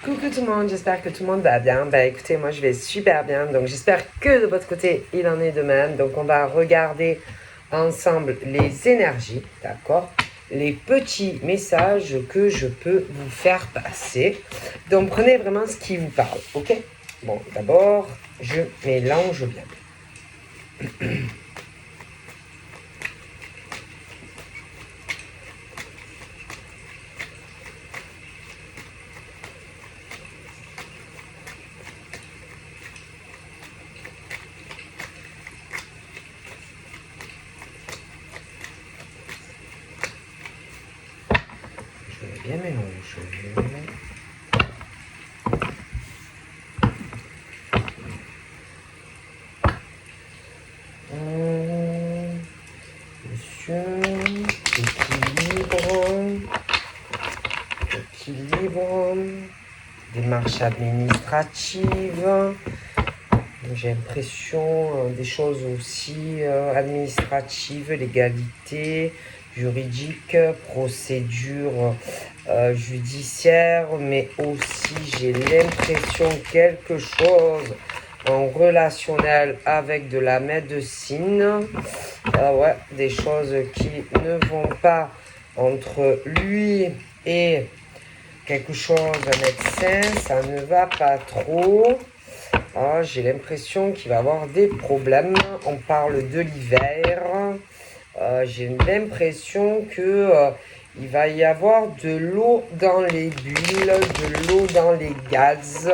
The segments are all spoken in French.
Coucou tout le monde, j'espère que tout le monde va bien. Bah écoutez, moi je vais super bien, donc j'espère que de votre côté il en est de même. Donc on va regarder ensemble les énergies, d'accord? Les petits messages que je peux vous faire passer. Donc prenez vraiment ce qui vous parle, ok? Bon, d'abord, je mélange bien. Je vais bien mélanger. Monsieur, équilibre, démarche administrative. J'ai l'impression des choses aussi administratives, légalité, juridique, procédure judiciaire, mais aussi j'ai l'impression quelque chose en relationnel avec de la médecine. Ouais, des choses qui ne vont pas entre lui et quelque chose, un médecin, ça ne va pas trop. Ah, j'ai l'impression qu'il va y avoir des problèmes. On parle de l'hiver. J'ai l'impression que il va y avoir de l'eau dans les bulles, de l'eau dans les gaz,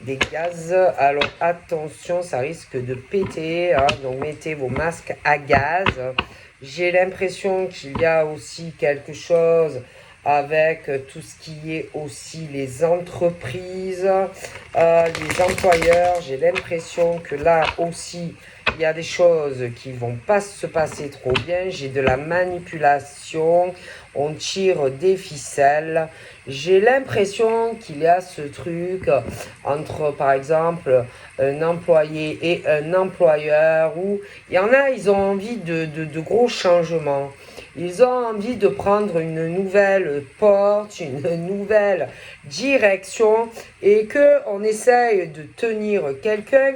des gaz. Alors attention, ça risque de péter, hein, donc mettez vos masques à gaz. J'ai l'impression qu'il y a aussi quelque chose avec tout ce qui est aussi les entreprises, les employeurs. J'ai l'impression que là aussi, il y a des choses qui vont pas se passer trop bien. J'ai de la manipulation, on tire des ficelles. J'ai l'impression qu'il y a ce truc entre, par exemple, un employé et un employeur où il y en a, ils ont envie de gros changements. Ils ont envie de prendre une nouvelle porte, une nouvelle direction et qu'on essaye de tenir quelqu'un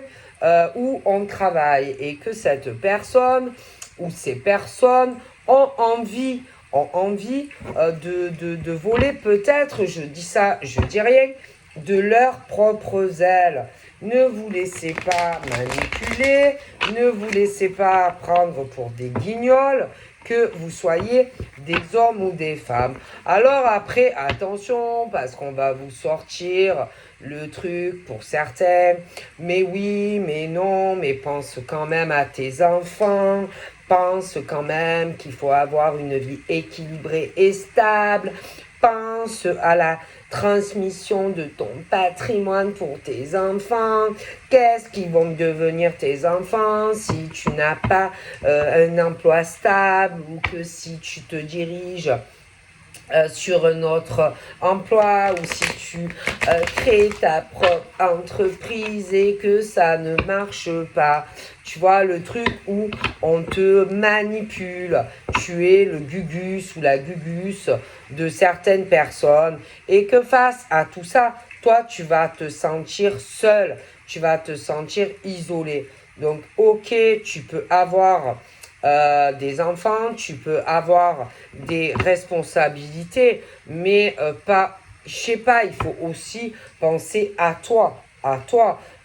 où on travaille et que cette personne ou ces personnes ont envie de voler peut-être, je dis ça, je dis rien, de leurs propres ailes. Ne vous laissez pas manipuler, ne vous laissez pas prendre pour des guignols, que vous soyez des hommes ou des femmes. Alors après, attention, parce qu'on va vous sortir le truc pour certains. Mais oui, mais non, mais pense quand même à tes enfants. Pense quand même qu'il faut avoir une vie équilibrée et stable. Pense à la transmission de ton patrimoine pour tes enfants. Qu'est-ce qu'ils vont devenir tes enfants si tu n'as pas un emploi stable ou que si tu te diriges sur un autre emploi ou si tu crées ta propre entreprise et que ça ne marche pas. Tu vois, le truc où on te manipule. Tu es le gugus ou la gugus de certaines personnes et que face à tout ça, toi, tu vas te sentir seul. Tu vas te sentir isolé. Donc, ok, tu peux avoir des enfants, tu peux avoir des responsabilités, mais pas, je sais pas, il faut aussi penser à toi,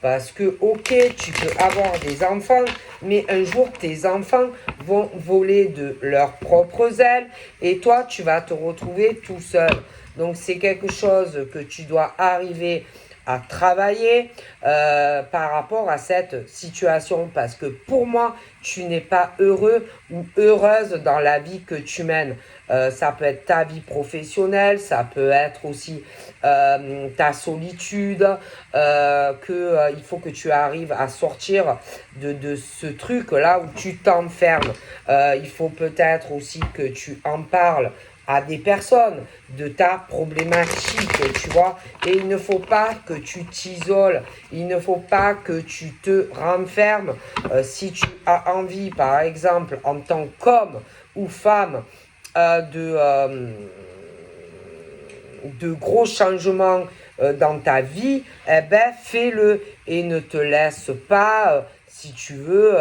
parce que ok, tu peux avoir des enfants, mais un jour tes enfants vont voler de leurs propres ailes et toi tu vas te retrouver tout seul. Donc c'est quelque chose que tu dois arriver à travailler par rapport à cette situation parce que pour moi tu n'es pas heureux ou heureuse dans la vie que tu mènes. Ça peut être ta vie professionnelle, ça peut être aussi ta solitude, il faut que tu arrives à sortir de ce truc-là où tu t'enfermes. Il faut peut-être aussi que tu en parles à des personnes de ta problématique, tu vois. Et il ne faut pas que tu t'isoles, il ne faut pas que tu te renfermes. Si tu as envie, par exemple, en tant qu'homme ou femme, de gros changements dans ta vie, eh ben, fais-le et ne te laisse pas, si tu veux,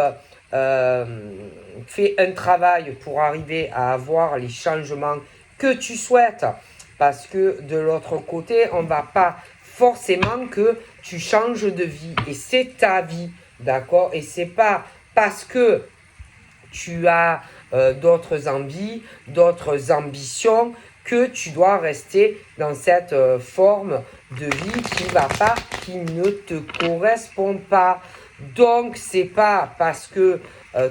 fais un travail pour arriver à avoir les changements que tu souhaites. Parce que de l'autre côté, on ne va pas forcément que tu changes de vie. Et c'est ta vie, d'accord? Et c'est pas parce que tu as d'autres envies, d'autres ambitions, que tu dois rester dans cette forme de vie qui va pas, qui ne te correspond pas. Donc, c'est pas parce que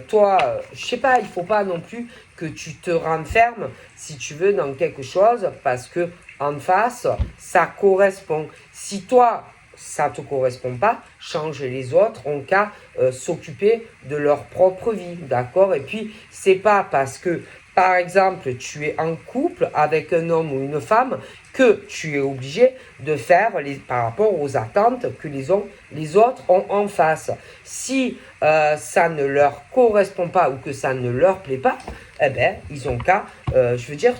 toi, je sais pas, il faut pas non plus que tu te renfermes, si tu veux, dans quelque chose, parce que en face, ça correspond. Si toi, ça te correspond pas, change les autres, ont qu'à s'occuper de leur propre vie, d'accord? Et puis, c'est pas parce que, par exemple, tu es en couple avec un homme ou une femme que tu es obligé de faire par rapport aux attentes que les autres ont en face. Si ça ne leur correspond pas ou que ça ne leur plaît pas, eh ben, ils ont qu'à, je veux dire,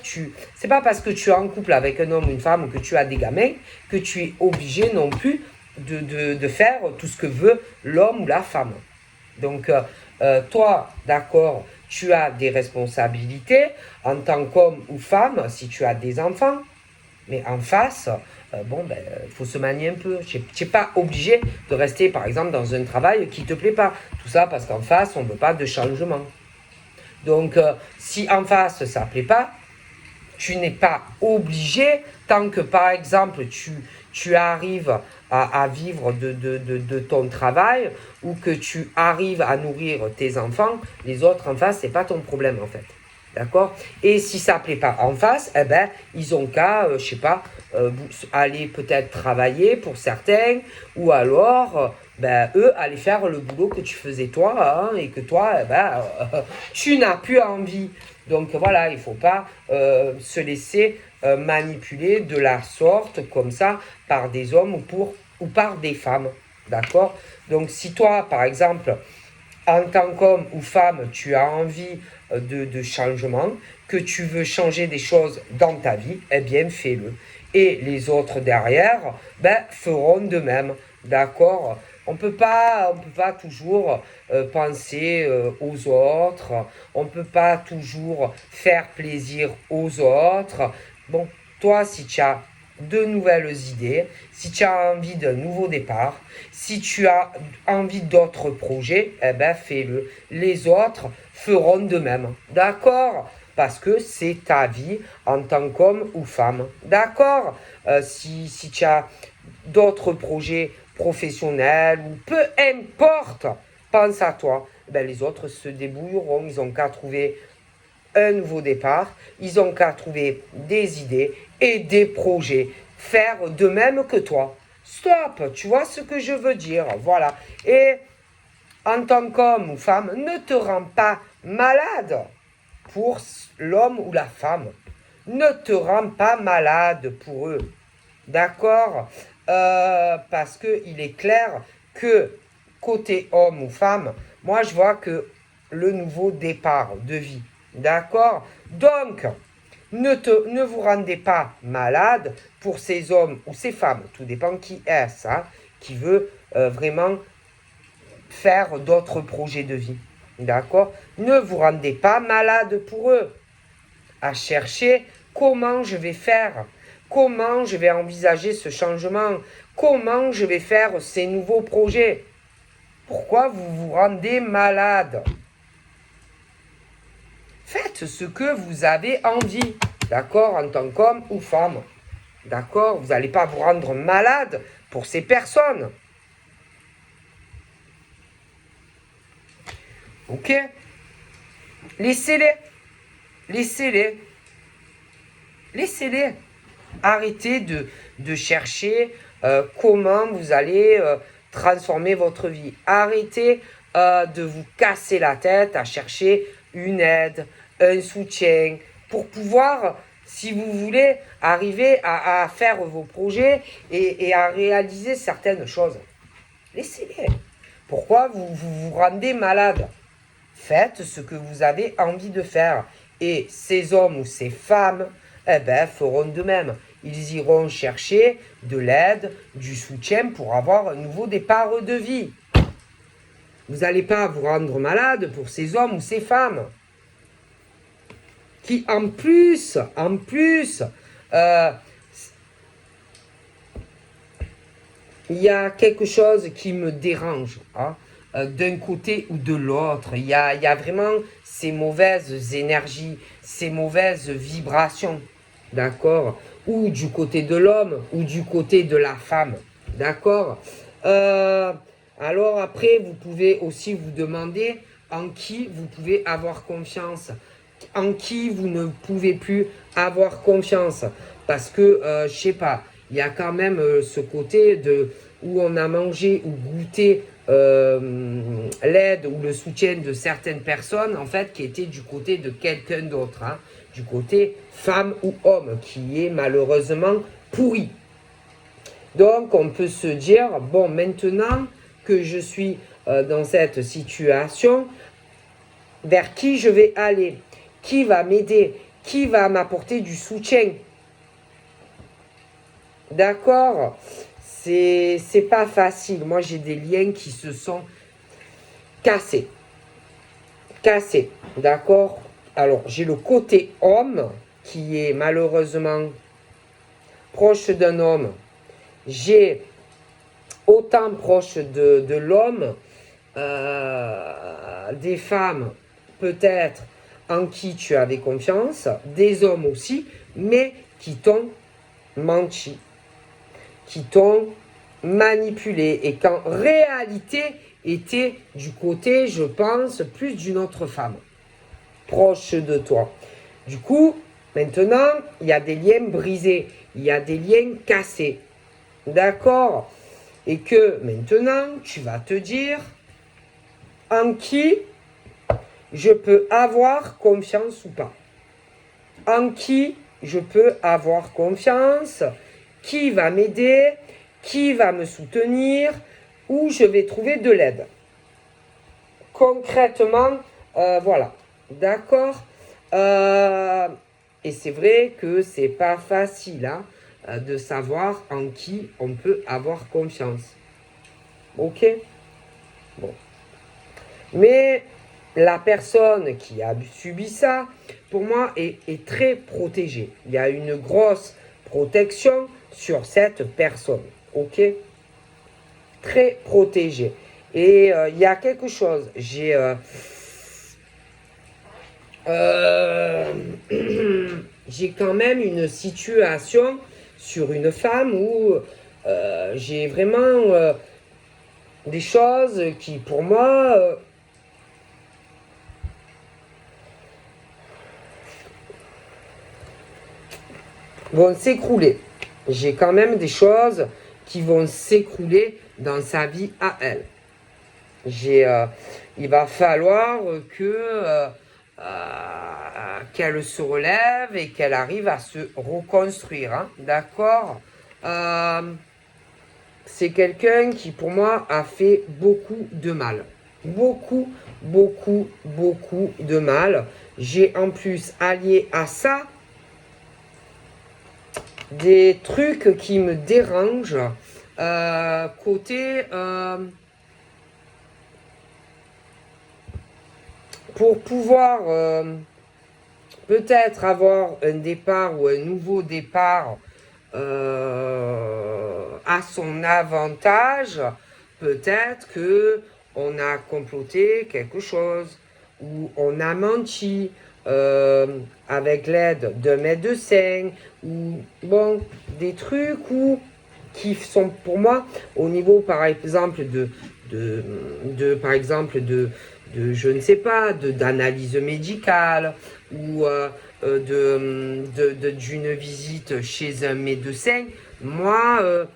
c'est pas parce que tu es en couple avec un homme ou une femme ou que tu as des gamins que tu es obligé non plus de faire tout ce que veut l'homme ou la femme. Donc, toi, d'accord, tu as des responsabilités en tant qu'homme ou femme si tu as des enfants, mais en face, il faut se manier un peu. Tu n'es pas obligé de rester, par exemple, dans un travail qui ne te plaît pas. Tout ça parce qu'en face, on ne veut pas de changement. Donc, si en face, ça ne plaît pas, tu n'es pas obligé, tant que, par exemple, tu arrives à vivre de ton travail ou que tu arrives à nourrir tes enfants, les autres en face, ce n'est pas ton problème, en fait. D'accord? Et si ça ne plaît pas en face, eh ben, ils ont qu'à, je sais pas, aller peut-être travailler pour certains, ou alors, eux, aller faire le boulot que tu faisais toi, hein, et que toi, tu n'as plus envie. Donc voilà, il ne faut pas se laisser manipuler de la sorte, comme ça, par des hommes ou par des femmes. D'accord? Donc si toi, par exemple, en tant qu'homme ou femme, tu as envie de changement, que tu veux changer des choses dans ta vie, eh bien, fais-le. Et les autres derrière, feront de même. D'accord? On peut pas toujours penser aux autres. On ne peut pas toujours faire plaisir aux autres. Bon, toi, si tu as de nouvelles idées, si tu as envie d'un nouveau départ, si tu as envie d'autres projets, eh ben fais-le. Les autres feront de même. D'accord? Parce que c'est ta vie en tant qu'homme ou femme. D'accord? Si tu as d'autres projets professionnels ou peu importe, pense à toi. Ben, les autres se débrouilleront. Ils ont qu'à trouver un nouveau départ. Ils ont qu'à trouver des idées et des projets. Faire de même que toi. Stop, tu vois ce que je veux dire. Voilà. Et en tant qu'homme ou femme, ne te rends pas malade pour l'homme ou la femme. Ne te rends pas malade pour eux. D'accord? Parce qu'il est clair que côté homme ou femme, moi je vois que le nouveau départ de vie. D'accord? Donc, ne vous rendez pas malade pour ces hommes ou ces femmes. Tout dépend qui est ça, qui veut vraiment faire d'autres projets de vie. D'accord? Ne vous rendez pas malade pour eux. À chercher comment je vais faire, comment je vais envisager ce changement, comment je vais faire ces nouveaux projets. Pourquoi vous vous rendez malade? Faites ce que vous avez envie, d'accord, en tant qu'homme ou femme. D'accord? Vous n'allez pas vous rendre malade pour ces personnes. Ok? Laissez-les. Laissez-les. Laissez-les. Arrêtez de chercher comment vous allez transformer votre vie. Arrêtez de vous casser la tête à chercher une aide, un soutien, pour pouvoir, si vous voulez, arriver à faire vos projets et à réaliser certaines choses. Laissez-les. Pourquoi vous rendez malade? Faites ce que vous avez envie de faire. Et ces hommes ou ces femmes, feront de même. ils iront chercher de l'aide, du soutien pour avoir un nouveau départ de vie. Vous n'allez pas vous rendre malade pour ces hommes ou ces femmes qui, en plus, il y a quelque chose qui me dérange, hein, d'un côté ou de l'autre. Il y a vraiment ces mauvaises énergies, ces mauvaises vibrations, d'accord? Ou du côté de l'homme, ou du côté de la femme, d'accord? Alors après, vous pouvez aussi vous demander en qui vous pouvez avoir confiance, en qui vous ne pouvez plus avoir confiance. Parce que, je sais pas, il y a quand même ce côté où on a mangé ou goûté l'aide ou le soutien de certaines personnes, en fait, qui étaient du côté de quelqu'un d'autre, hein, du côté femme ou homme, qui est malheureusement pourri. Donc, on peut se dire, bon, maintenant que je suis dans cette situation, vers qui je vais aller? Qui va m'aider? Qui va m'apporter du soutien? D'accord? C'est pas facile. Moi, j'ai des liens qui se sont cassés. Cassés. D'accord? Alors, j'ai le côté homme qui est malheureusement proche d'un homme. J'ai autant proche de l'homme des femmes peut-être en qui tu avais confiance, des hommes aussi, mais qui t'ont menti, qui t'ont manipulé et qu'en réalité était du côté, je pense, plus d'une autre femme proche de toi. Du coup, maintenant, il y a des liens brisés, il y a des liens cassés. D'accord? Et que maintenant, tu vas te dire en qui je peux avoir confiance ou pas. En qui je peux avoir confiance, qui va m'aider, qui va me soutenir, où je vais trouver de l'aide. Concrètement, voilà. D'accord? Et c'est vrai que c'est pas facile hein, de savoir en qui on peut avoir confiance. Ok? Bon. Mais la personne qui a subi ça, pour moi, est très protégée. Il y a une grosse protection sur cette personne. Ok? Très protégée. Et il y a quelque chose. J'ai quand même une situation sur une femme où j'ai vraiment des choses qui, pour moi, vont s'écrouler. J'ai quand même des choses qui vont s'écrouler dans sa vie à elle. Il va falloir que qu'elle se relève et qu'elle arrive à se reconstruire. Hein, d'accord? C'est quelqu'un qui, pour moi, a fait beaucoup de mal. Beaucoup, beaucoup, beaucoup de mal. J'ai en plus allié à ça des trucs qui me dérangent. Côté... pour pouvoir peut-être avoir un départ ou un nouveau départ à son avantage, peut-être que on a comploté quelque chose ou on a menti avec l'aide d'un médecin ou bon des trucs qui sont pour moi au niveau par exemple par exemple de je ne sais pas, d'analyse médicale ou d'une visite chez un médecin, moi,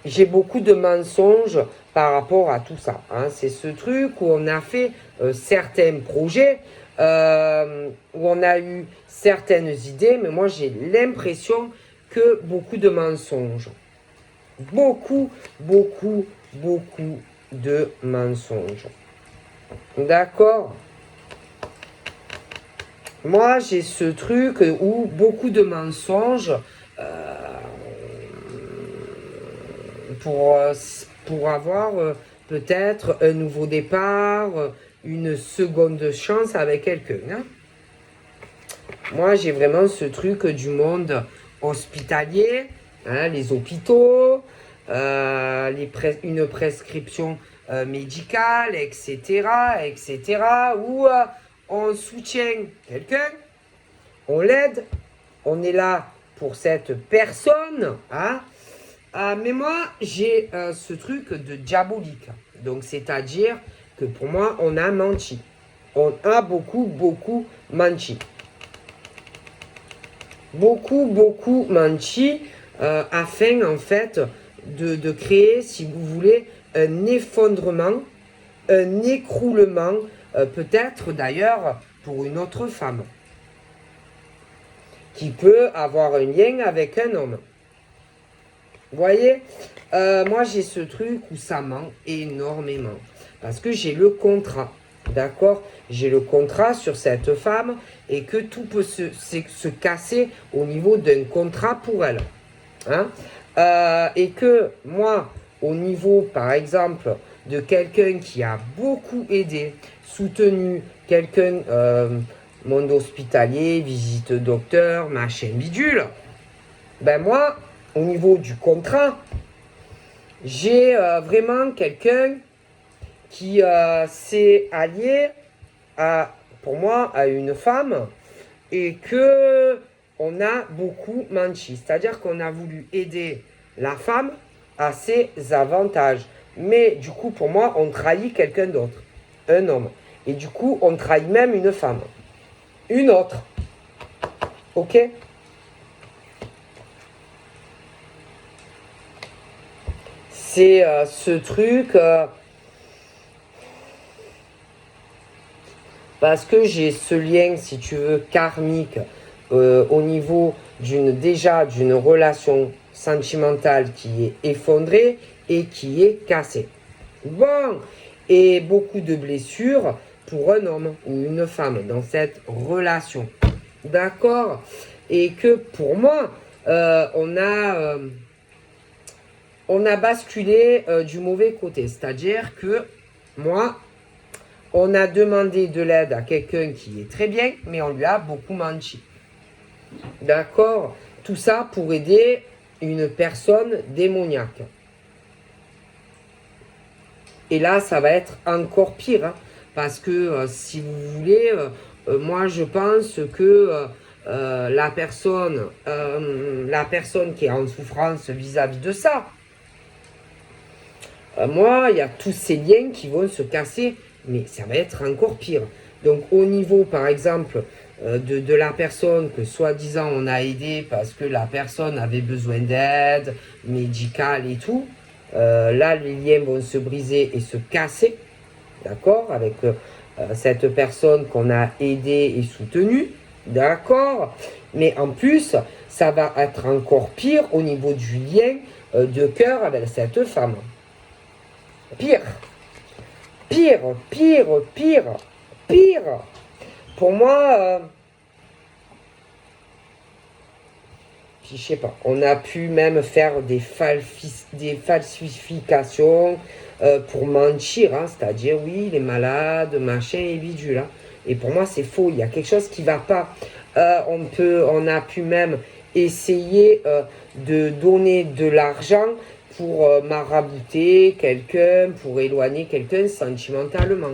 j'ai beaucoup de mensonges par rapport à tout ça. Hein. C'est ce truc où on a fait certains projets, où on a eu certaines idées, mais moi j'ai l'impression que beaucoup de mensonges. Beaucoup, beaucoup, beaucoup de mensonges. D'accord? Moi, j'ai ce truc où beaucoup de mensonges pour avoir peut-être un nouveau départ, une seconde chance avec quelqu'un. Hein. Moi, j'ai vraiment ce truc du monde hospitalier, hein, les hôpitaux, une prescription médicale, etc., où on soutient quelqu'un, on l'aide, on est là pour cette personne, hein. Mais moi, j'ai ce truc de diabolique. Donc, c'est-à-dire que pour moi, on a menti. On a beaucoup menti. Beaucoup menti afin, en fait, de créer, si vous voulez, un effondrement, un écroulement, peut-être d'ailleurs pour une autre femme, qui peut avoir un lien avec un homme. Vous voyez, moi j'ai ce truc où ça ment énormément. Parce que j'ai le contrat, d'accord? J'ai le contrat sur cette femme et que tout peut se casser au niveau d'un contrat pour elle. Hein? Et que moi, au niveau par exemple de quelqu'un qui a beaucoup aidé, soutenu, quelqu'un, monde hospitalier, visite docteur, machin bidule, ben moi, au niveau du contrat, j'ai vraiment quelqu'un qui s'est allié pour moi à une femme et que on a beaucoup menti. C'est-à-dire qu'on a voulu aider la femme à ses avantages. Mais du coup, pour moi, on trahit quelqu'un d'autre, un homme. Et du coup, on trahit même une femme. Une autre. Ok ? C'est ce truc, parce que j'ai ce lien, si tu veux, karmique, au niveau d'une relation sentimentale qui est effondrée et qui est cassée. Bon, et beaucoup de blessures pour un homme ou une femme dans cette relation. D'accord? Et que pour moi, on a basculé du mauvais côté. C'est-à-dire que moi, on a demandé de l'aide à quelqu'un qui est très bien, mais on lui a beaucoup menti. D'accord? Tout ça pour aider une personne démoniaque. Et là, ça va être encore pire. Hein, parce que si vous voulez, moi je pense que la personne qui est en souffrance vis-à-vis de ça, moi, il y a tous ces liens qui vont se casser, mais ça va être encore pire. Donc au niveau, par exemple, de la personne que soi-disant on a aidé parce que la personne avait besoin d'aide médicale et tout, là les liens vont se briser et se casser, d'accord, avec cette personne qu'on a aidée et soutenue, d'accord. Mais en plus, ça va être encore pire au niveau du lien de cœur avec cette femme. Pire. Pour moi, je sais pas, on a pu même faire des falsifications pour mentir, hein, c'est-à-dire oui, il est malade, machin et bidule. Hein. Et pour moi, c'est faux, il y a quelque chose qui va pas. On a pu même essayer de donner de l'argent pour marabouter quelqu'un, pour éloigner quelqu'un sentimentalement.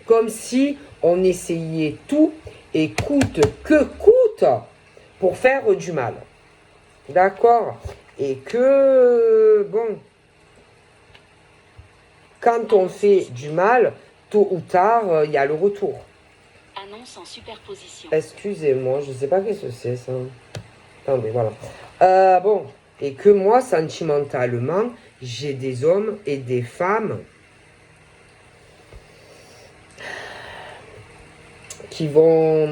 Comme si on essayait tout et coûte que coûte pour faire du mal. D'accord? Et que, bon, quand on fait du mal, tôt ou tard, il y a le retour. Annonce en superposition. Excusez-moi, je ne sais pas qu'est-ce que c'est ça. Attendez, voilà. Bon, et que moi, sentimentalement, j'ai des hommes et des femmes qui vont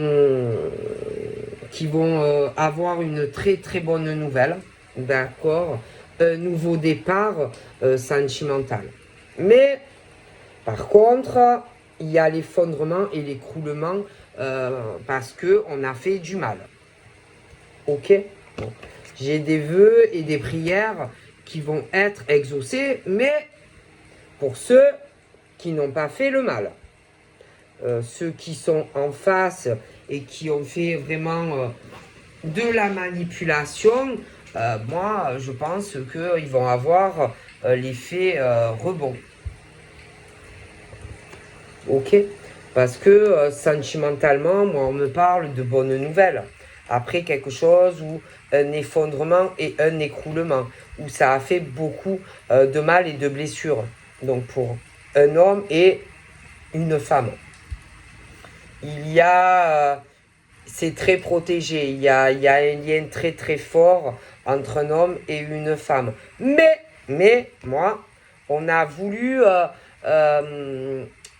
avoir une très très bonne nouvelle, d'accord, un nouveau départ sentimental. Mais par contre, il y a l'effondrement et l'écroulement parce que on a fait du mal. Ok, bon. J'ai des vœux et des prières qui vont être exaucés, mais pour ceux qui n'ont pas fait le mal. Ceux qui sont en face et qui ont fait vraiment de la manipulation, moi, je pense qu'ils vont avoir l'effet rebond. Ok? Parce que sentimentalement, moi, on me parle de bonnes nouvelles. Après quelque chose où un effondrement et un écroulement, où ça a fait beaucoup de mal et de blessures. Donc pour un homme et une femme. Il y a... c'est très protégé. Il y a un lien très très fort entre un homme et une femme. Mais moi, on a voulu...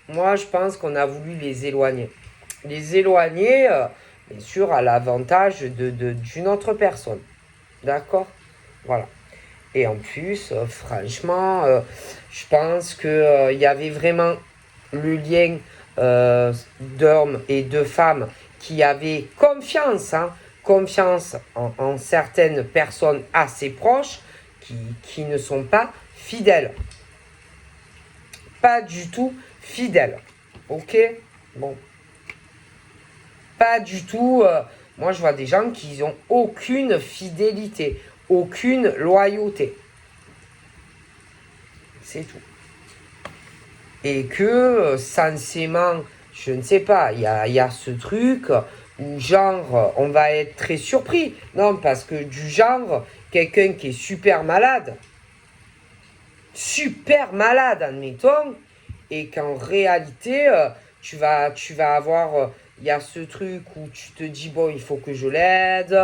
moi, je pense qu'on a voulu les éloigner. Les éloigner, bien sûr, à l'avantage d'une autre personne. D'accord? Voilà. Et en plus, franchement, je pense qu'il y avait vraiment le lien d'hommes et de femmes qui avaient confiance, hein, confiance en certaines personnes assez proches qui ne sont pas fidèles. Pas du tout fidèles. Ok? Bon. Pas du tout. Moi, je vois des gens qui n'ont aucune fidélité, aucune loyauté. C'est tout. Et que, censément, je ne sais pas, il y a ce truc où, genre, on va être très surpris. Non, parce que du genre, quelqu'un qui est super malade, admettons, et qu'en réalité, tu vas avoir, il y a ce truc où tu te dis, bon, il faut que je l'aide,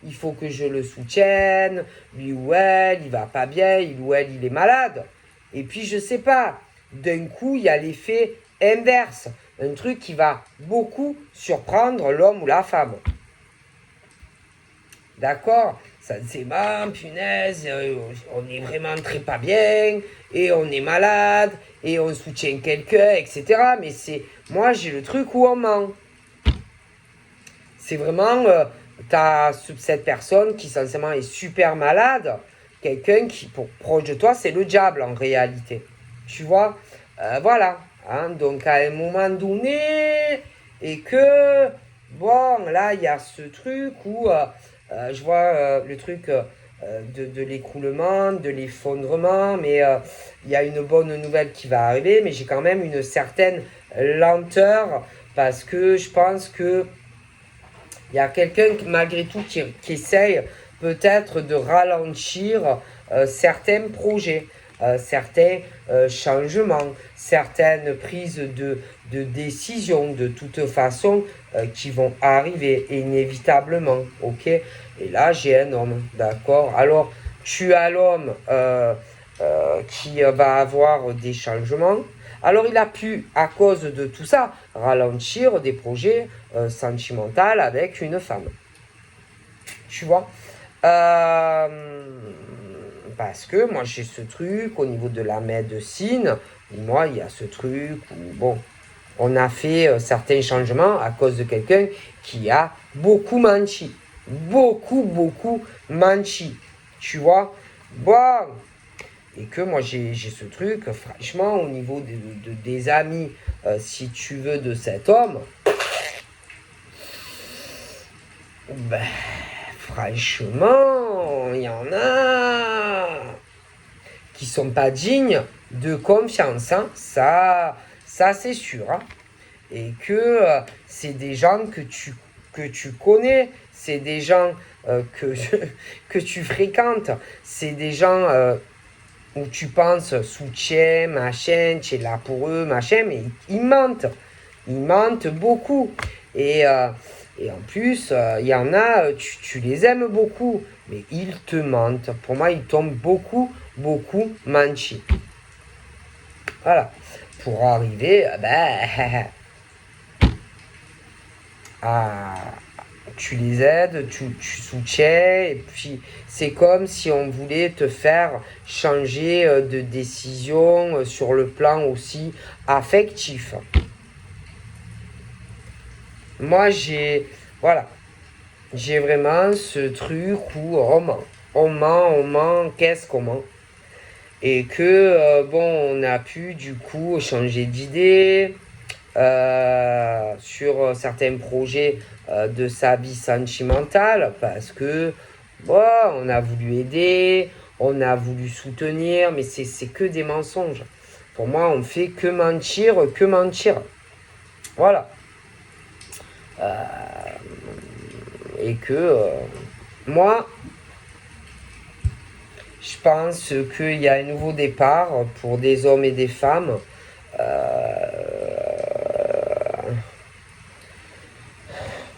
il faut que je le soutienne, lui ou elle, il va pas bien, il ou elle, il est malade. Et puis, je sais pas, d'un coup, il y a l'effet inverse, un truc qui va beaucoup surprendre l'homme ou la femme. D'accord? Ça c'est bon, punaise, on est vraiment très pas bien, et on est malade, et on soutient quelqu'un, etc. Mais c'est, moi j'ai le truc où on ment. C'est vraiment, t'as cette personne qui censément est super malade, quelqu'un qui, pour proche de toi, c'est le diable en réalité. Tu vois? Voilà. Hein, donc à un moment donné, et que, bon, là, il y a ce truc où je vois le truc de l'écroulement, de l'effondrement, mais il y a une bonne nouvelle qui va arriver, mais j'ai quand même une certaine lenteur parce que je pense que il y a quelqu'un malgré tout qui essaye peut-être de ralentir certains projets, certains changements, certaines prises de décisions de toute façon qui vont arriver inévitablement. Ok? Et là, j'ai un homme, d'accord? Alors, tu as l'homme qui va avoir des changements. Alors il a pu, à cause de tout ça, ralentir des projets sentimentaux avec une femme. Tu vois? Parce que moi j'ai ce truc au niveau de la médecine, moi il y a ce truc où, bon, on a fait certains changements à cause de quelqu'un qui a beaucoup menti. Beaucoup menti. Tu vois? Bon, et que moi j'ai ce truc, franchement, au niveau des amis, si tu veux, de cet homme, ben, franchement, il y en a qui sont pas dignes de confiance, hein. Ça c'est sûr. Hein. Et que c'est des gens que tu connais, c'est des gens que tu fréquentes, c'est des gens où tu penses soutien, machin, tu es là pour eux, machin, mais ils mentent. Ils mentent beaucoup. Et en plus, il y en a, tu les aimes beaucoup, mais ils te mentent. Pour moi, ils t'ont beaucoup menti. Voilà. Pour arriver, à, tu les aides, tu soutiens, et puis c'est comme si on voulait te faire changer de décision sur le plan aussi affectif. Moi, voilà. j'ai vraiment ce truc où on ment, qu'est-ce qu'on ment. Et que, bon, on a pu du coup changer d'idée sur certains projets de sa vie sentimentale parce que, bon, on a voulu aider, on a voulu soutenir, mais c'est que des mensonges. Pour moi, on fait que mentir, que mentir. Voilà. Et que moi, je pense qu'il y a un nouveau départ pour des hommes et des femmes.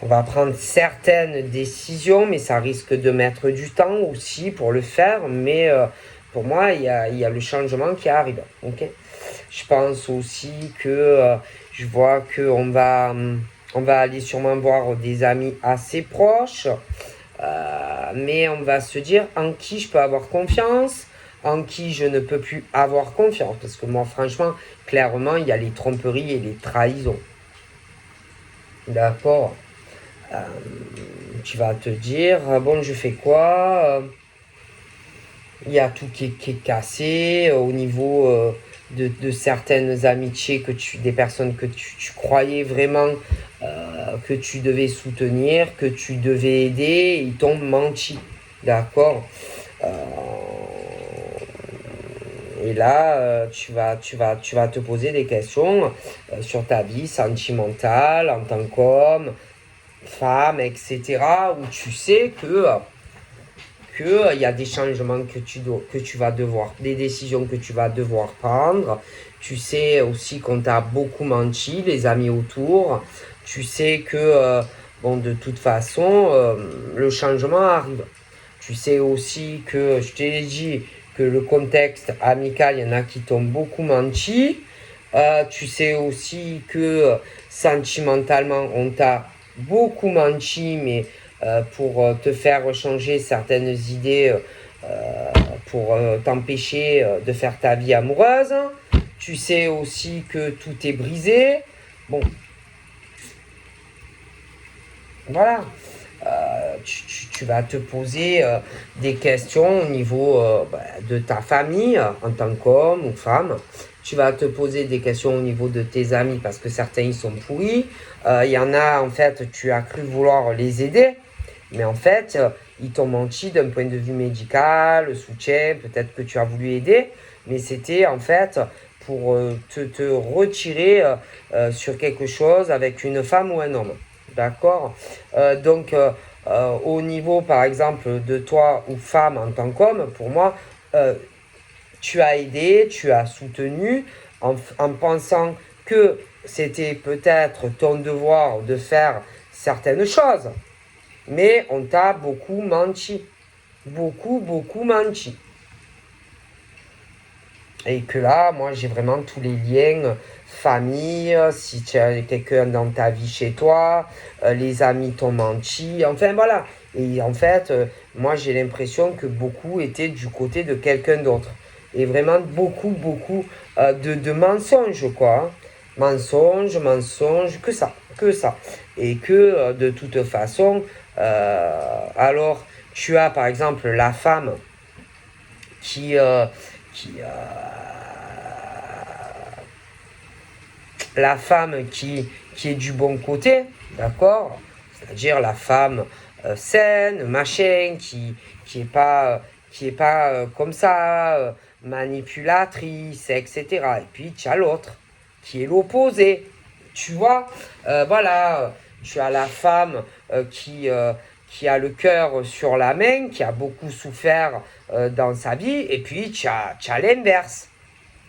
On va prendre certaines décisions, mais ça risque de mettre du temps aussi pour le faire. Mais pour moi, il y a le changement qui arrive. Okay, je pense aussi que je vois on va aller sûrement voir des amis assez proches. Mais on va se dire en qui je peux avoir confiance, en qui je ne peux plus avoir confiance. Parce que moi, franchement, clairement, il y a les tromperies et les trahisons. D'accord. Tu vas te dire, bon, je fais quoi? Il y a tout qui est cassé au niveau de certaines amitiés des personnes que tu croyais vraiment que tu devais soutenir, que tu devais aider, ils t'ont menti. D'accord. Et là, tu vas te poser des questions sur ta vie sentimentale en tant qu'homme, femme, etc. Où tu sais que il y a des changements que tu vas devoir, des décisions que tu vas devoir prendre. Tu sais aussi qu'on t'a beaucoup menti, les amis autour. Tu sais que, bon, de toute façon, le changement arrive. Tu sais aussi que, je t'ai dit, que le contexte amical, il y en a qui t'ont beaucoup menti. Tu sais aussi que sentimentalement, on t'a beaucoup menti, mais pour te faire changer certaines idées, pour t'empêcher de faire ta vie amoureuse. Tu sais aussi que tout est brisé. Bon, voilà. Tu vas te poser des questions au niveau de ta famille en tant qu'homme ou femme. Tu vas te poser des questions au niveau de tes amis parce que certains ils sont pourris. Il y en a en fait, tu as cru vouloir les aider, mais en fait ils t'ont menti d'un point de vue médical, le soutien, peut-être que tu as voulu aider, mais c'était en fait pour te retirer sur quelque chose avec une femme ou un homme. D'accord. Donc, au niveau, par exemple, de toi ou femme en tant qu'homme, pour moi, euh, tu as aidé, tu as soutenu en pensant que c'était peut-être ton devoir de faire certaines choses. Mais on t'a beaucoup menti. Beaucoup, beaucoup menti. Et que là, moi, j'ai vraiment tous les liens, famille, si tu as quelqu'un dans ta vie chez toi, les amis t'ont menti, enfin voilà. Et en fait, moi, j'ai l'impression que beaucoup étaient du côté de quelqu'un d'autre. Et vraiment beaucoup, beaucoup de mensonges, quoi. Hein. Mensonges, que ça, que ça. Et que de toute façon, alors, tu as par exemple la femme qui, qui la femme qui est du bon côté, d'accord? C'est-à-dire la femme saine, machin, qui est pas comme ça, manipulatrice, etc. Et puis tu as l'autre, qui est l'opposé. Tu vois, voilà, tu as la femme qui a le cœur sur la main, qui a beaucoup souffert dans sa vie, et puis tu as l'inverse.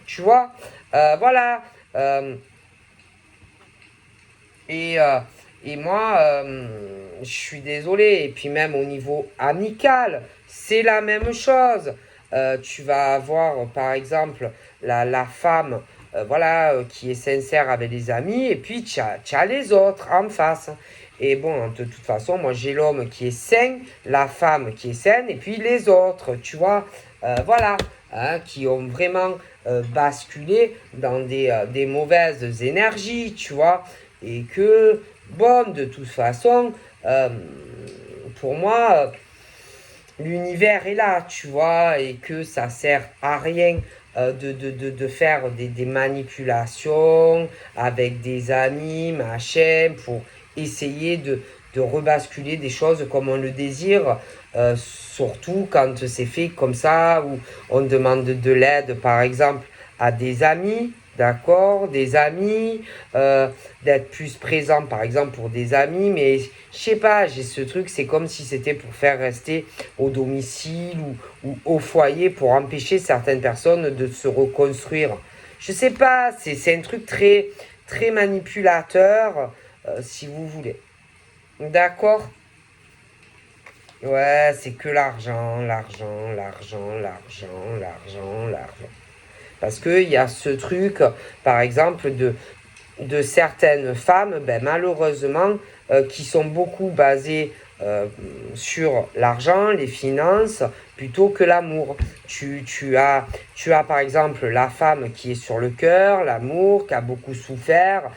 Tu vois, voilà. Euh, et, euh, et moi, je suis désolé. Et puis même au niveau amical, c'est la même chose. Tu vas avoir, par exemple, la femme voilà, qui est sincère avec les amis, et puis tu as les autres en face. Et bon, de toute façon, moi j'ai l'homme qui est sain, la femme qui est saine, et puis les autres, tu vois, voilà, hein, qui ont vraiment basculé dans des mauvaises énergies, tu vois, et que, bon, de toute façon, pour moi, l'univers est là, tu vois, et que ça sert à rien de faire des manipulations avec des amis, machin, pour essayer de rebasculer des choses comme on le désire, surtout quand c'est fait comme ça, où on demande de l'aide, par exemple, à des amis, d'accord, des amis, d'être plus présent, par exemple, pour des amis, mais je sais pas, j'ai ce truc, c'est comme si c'était pour faire rester au domicile ou au foyer pour empêcher certaines personnes de se reconstruire. Je sais pas, c'est un truc très, très manipulateur, si vous voulez. D'accord? Ouais, c'est que l'argent, l'argent, l'argent, l'argent, l'argent, l'argent. Parce qu'il y a ce truc, par exemple, de certaines femmes, ben, malheureusement, qui sont beaucoup basées sur l'argent, les finances, plutôt que l'amour. Tu as par exemple la femme qui est sur le cœur, l'amour, qui a beaucoup souffert,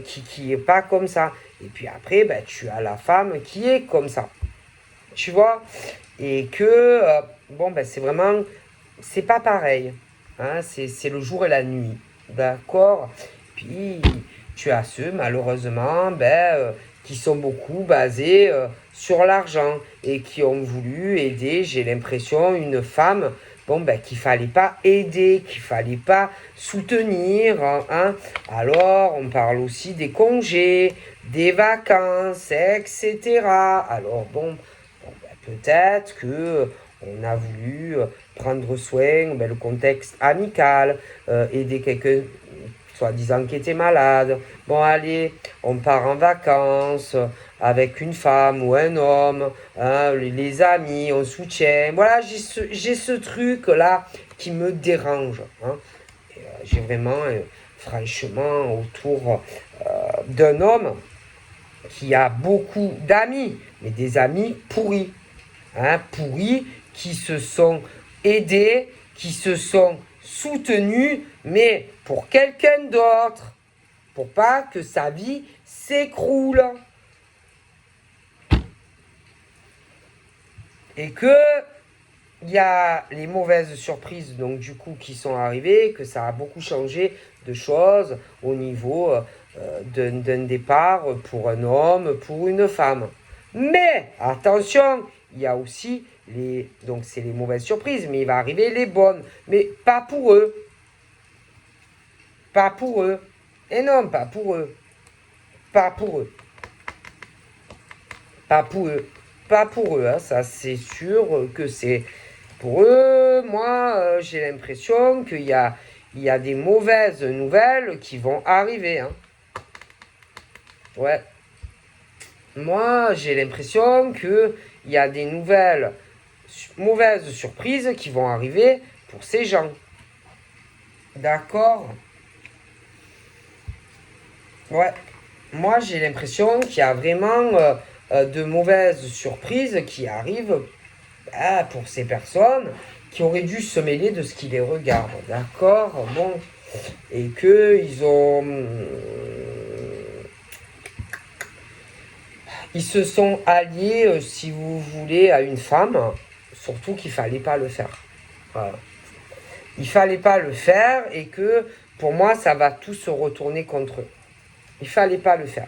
qui est pas comme ça. Et puis après, ben, tu as la femme qui est comme ça. Tu vois? Et que, bon, ben, c'est vraiment, c'est pas pareil. Hein, c'est le jour et la nuit. D'accord? Puis, tu as ceux, malheureusement, ben, qui sont beaucoup basés sur l'argent et qui ont voulu aider, j'ai l'impression, une femme, bon, ben, qu'il fallait pas aider, qu'il fallait pas soutenir. Hein. Alors, on parle aussi des congés, des vacances, etc. Alors, bon, ben, peut-être que on a voulu prendre soin, ben, le contexte amical, aider quelqu'un soi-disant qui était malade. Bon, allez, on part en vacances avec une femme ou un homme, hein, les amis, on soutient. Voilà, j'ai ce truc-là qui me dérange. Hein. J'ai vraiment, franchement, autour d'un homme qui a beaucoup d'amis, mais des amis pourris. Hein, pourris, qui se sont aidés, qui se sont soutenus, mais pour quelqu'un d'autre, pour pas que sa vie s'écroule. Et que il y a les mauvaises surprises, donc du coup, qui sont arrivées, que ça a beaucoup changé de choses au niveau d'un départ pour un homme, pour une femme. Mais, attention, il y a aussi donc c'est les mauvaises surprises, mais il va arriver les bonnes. Mais pas pour eux. Pas pour eux. Et non, pas pour eux. Pas pour eux. Pas pour eux. Pas pour eux, hein. Ça c'est sûr que c'est pour eux. Moi, j'ai l'impression qu'il y a des mauvaises nouvelles qui vont arriver. Hein. Ouais. Moi, j'ai l'impression qu'il y a des mauvaises surprises qui vont arriver pour ces gens. D'accord? Ouais. Moi, j'ai l'impression qu'il y a vraiment de mauvaises surprises qui arrivent pour ces personnes qui auraient dû se mêler de ce qui les regarde. D'accord? Bon. Et qu'ils ont... Ils se sont alliés, si vous voulez, à une femme, surtout qu'il ne fallait pas le faire. Voilà. Il ne fallait pas le faire et que, pour moi, ça va tout se retourner contre eux. Il ne fallait pas le faire.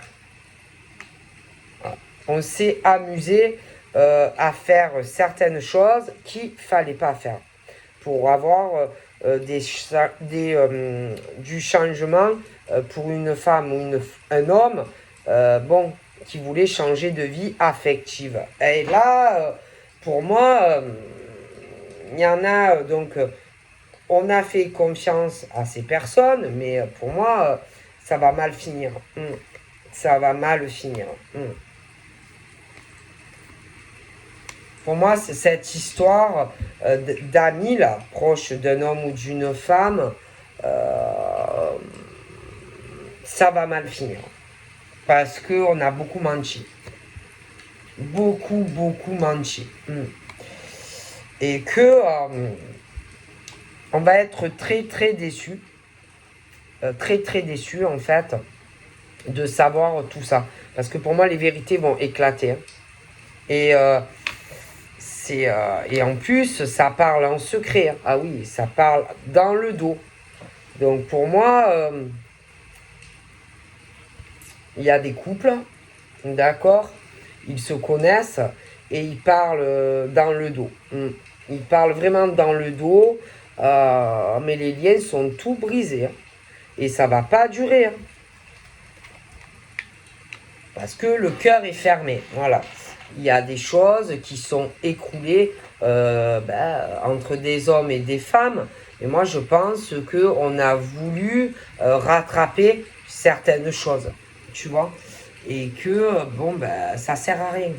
Voilà. On s'est amusé à faire certaines choses qu'il ne fallait pas faire pour avoir du changement pour une femme ou un homme. Bon, qui voulait changer de vie affective. Et là, pour moi, il y en a, donc, on a fait confiance à ces personnes, mais pour moi, ça va mal finir. Ça va mal finir. Pour moi, c'est cette histoire d'amis, là, proche d'un homme ou d'une femme, ça va mal finir. Parce qu'on a beaucoup menti. Beaucoup, beaucoup menti. Et que on va être très, très déçus. Très, très déçus, en fait, de savoir tout ça. Parce que pour moi, les vérités vont éclater. Hein. Et, et en plus, ça parle en secret. Hein. Ah oui, ça parle dans le dos. Donc pour moi, il y a des couples, d'accord? Ils se connaissent et ils parlent dans le dos. Ils parlent vraiment dans le dos, mais les liens sont tout brisés. Hein. Et ça va pas durer. Hein. Parce que le cœur est fermé. Voilà. Il y a des choses qui sont écroulées entre des hommes et des femmes. Et moi, je pense qu'on a voulu rattraper certaines choses. Tu vois? Et que, ça sert à rien.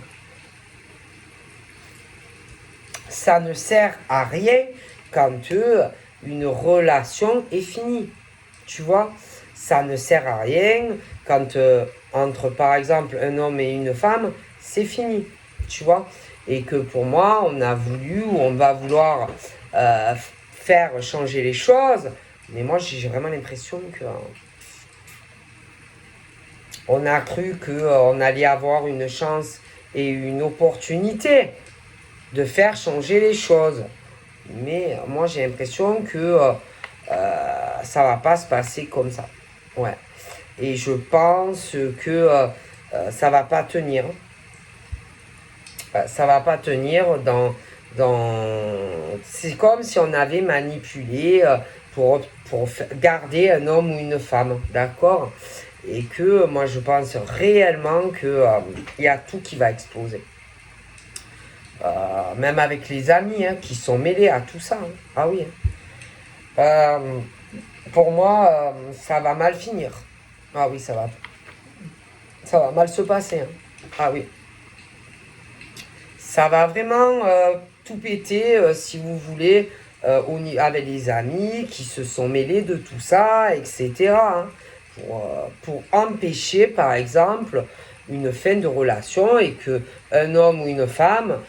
Ça ne sert à rien quand une relation est finie. Tu vois? Ça ne sert à rien quand entre par exemple un homme et une femme, c'est fini. Tu vois? Et que pour moi, on a voulu ou on va vouloir faire changer les choses. Mais moi, j'ai vraiment l'impression que on a cru qu'on allait avoir une chance et une opportunité de faire changer les choses. Mais moi, j'ai l'impression que ça va pas se passer comme ça. Ouais. Et je pense que ça va pas tenir. Ça va pas tenir C'est comme si on avait manipulé pour garder un homme ou une femme. D'accord? Et que moi, je pense réellement que y a tout qui va exploser. Même avec les amis hein, qui sont mêlés à tout ça. Hein. Ah oui. Hein. Pour moi, ça va mal finir. Ah oui, ça va mal se passer. Hein. Ah oui. Ça va vraiment tout péter, si vous voulez, avec les amis qui se sont mêlés de tout ça, etc. Hein, pour empêcher, par exemple, une fin de relation et que un homme ou une femme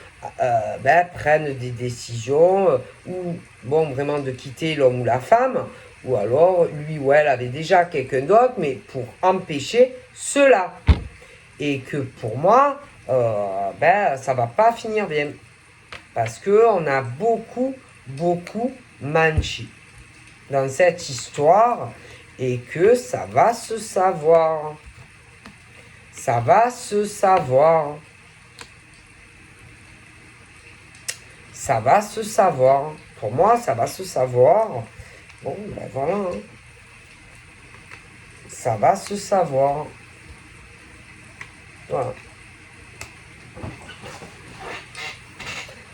prennent des décisions ou, bon, vraiment de quitter l'homme ou la femme, ou alors lui ou elle avait déjà quelqu'un d'autre, mais pour empêcher cela. Et que pour moi, ça va pas finir bien. Parce qu'on a beaucoup menti dans cette histoire et que ça va se savoir. Ça va se savoir. Ça va se savoir. Pour moi, ça va se savoir. Bon, ben voilà. Hein. Ça va se savoir. Voilà.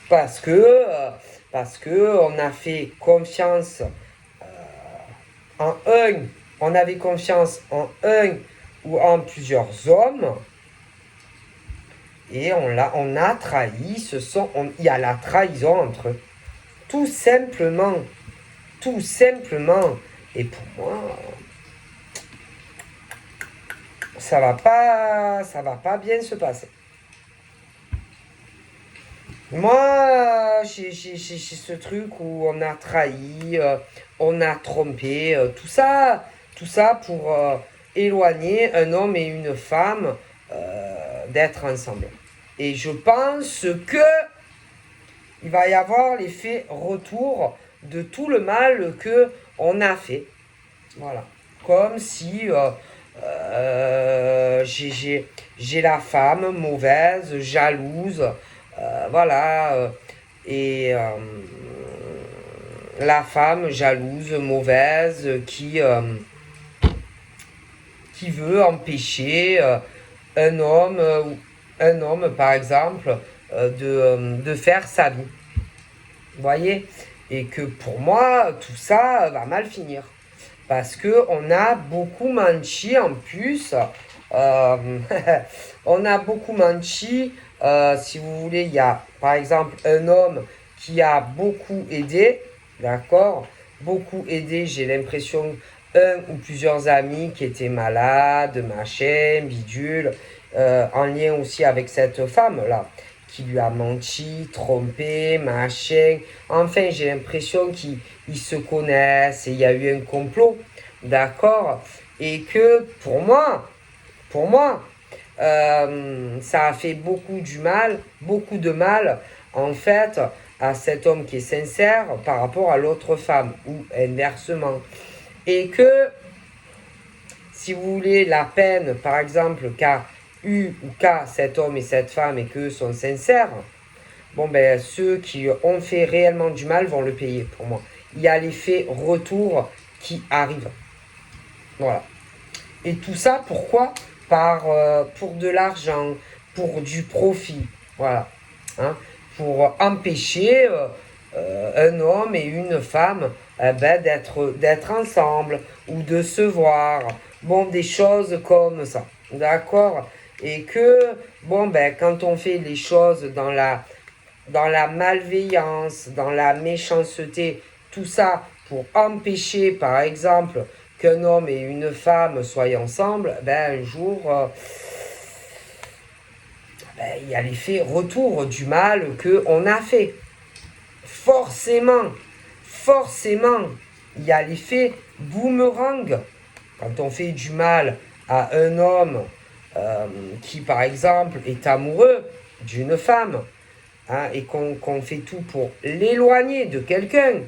Parce que on a fait confiance en un, on avait confiance en un ou en plusieurs hommes et on a trahi. Il y a la trahison entre eux. Tout simplement. Et pour moi, ça va pas bien se passer. Moi, j'ai ce truc où on a trahi, on a trompé, tout ça pour éloigner un homme et une femme d'être ensemble. Et je pense que il va y avoir l'effet retour de tout le mal que on a fait. Voilà. Comme si j'ai la femme mauvaise, jalouse, et la femme jalouse, mauvaise, qui veut empêcher un homme, par exemple, de faire sa vie. Vous voyez? Et que pour moi, tout ça va mal finir. Parce qu'on a beaucoup menti en plus. On a beaucoup menti. Si vous voulez, il y a par exemple un homme qui a beaucoup aidé. D'accord? Beaucoup aidé, j'ai l'impression, un ou plusieurs amis qui étaient malades, machin, bidule. En lien aussi avec cette femme-là qui lui a menti, trompé, machin. Enfin, j'ai l'impression qu'ils se connaissent et il y a eu un complot, d'accord? Et que pour moi, ça a fait beaucoup de mal, en fait, à cet homme qui est sincère par rapport à l'autre femme, ou inversement. Et que, si vous voulez, la peine, par exemple, qu'a eu ou qu'a cet homme et cette femme et qu'eux sont sincères, bon ben ceux qui ont fait réellement du mal vont le payer pour moi. Il y a l'effet retour qui arrive. Voilà. Et tout ça, pourquoi? Pour de l'argent, pour du profit. Voilà. Hein? Pour empêcher un homme et une femme d'être ensemble ou de se voir. Bon, des choses comme ça. D'accord? Et que, bon, ben, quand on fait les choses dans la malveillance, dans la méchanceté, tout ça pour empêcher, par exemple, qu'un homme et une femme soient ensemble, ben un jour, il y a l'effet retour du mal qu'on a fait. Forcément, il y a l'effet boomerang. Quand on fait du mal à un homme qui, par exemple, est amoureux d'une femme, hein, et qu'on fait tout pour l'éloigner de quelqu'un,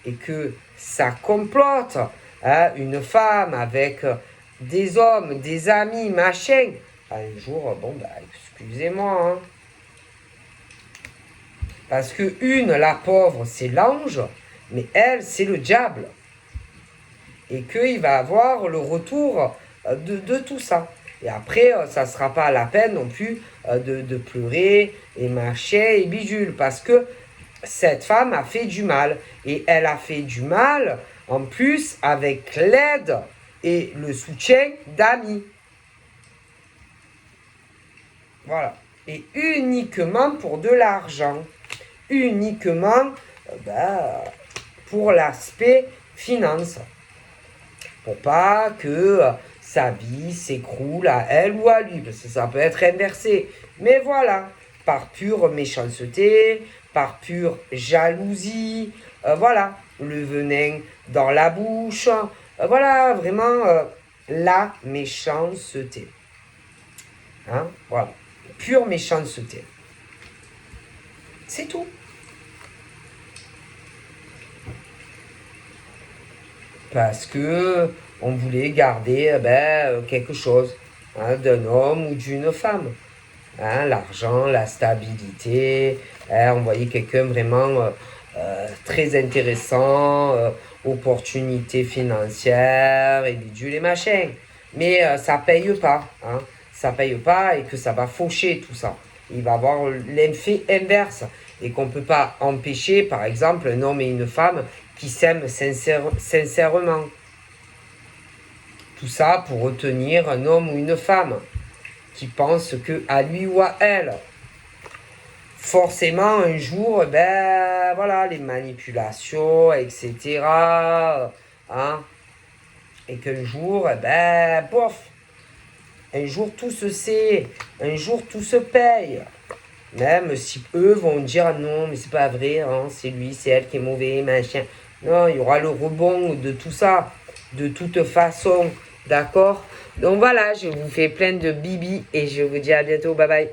et que ça complote, hein, une femme avec des hommes, des amis, machin, un jour, bon, bah, excusez-moi, hein, parce que la pauvre, c'est l'ange, mais elle, c'est le diable. Et qu'il va avoir le retour de tout ça. Et après, ça ne sera pas la peine non plus de pleurer et marcher et bidule. Parce que cette femme a fait du mal. Et elle a fait du mal, en plus, avec l'aide et le soutien d'amis. Voilà. Et uniquement pour de l'argent. Uniquement pour l'aspect finance. Pour pas que sa vie s'écroule à elle ou à lui, parce que ça peut être inversé. Mais voilà, par pure méchanceté, par pure jalousie, voilà, le venin dans la bouche, voilà, vraiment la méchanceté. Hein, voilà, pure méchanceté. C'est tout. Parce que on voulait garder quelque chose, hein, d'un homme ou d'une femme. Hein, l'argent, la stabilité, hein, on voyait quelqu'un vraiment très intéressant, opportunités financières, et bidule et machin. Mais ça paye pas, hein, ça paye pas et que ça va faucher tout ça. Il va avoir l'effet inverse et qu'on ne peut pas empêcher, par exemple, un homme et une femme qui s'aiment sincèrement. Tout ça pour retenir un homme ou une femme qui pense que à lui ou à elle. Forcément, un jour, voilà, les manipulations, etc. Hein, et qu'un jour, bof, un jour tout se sait, un jour tout se paye. Même si eux vont dire non, mais c'est pas vrai, hein, c'est lui, c'est elle qui est mauvais, machin. Non, il y aura le rebond de tout ça, de toute façon, d'accord? Donc voilà, je vous fais plein de bibi et je vous dis à bientôt, bye bye.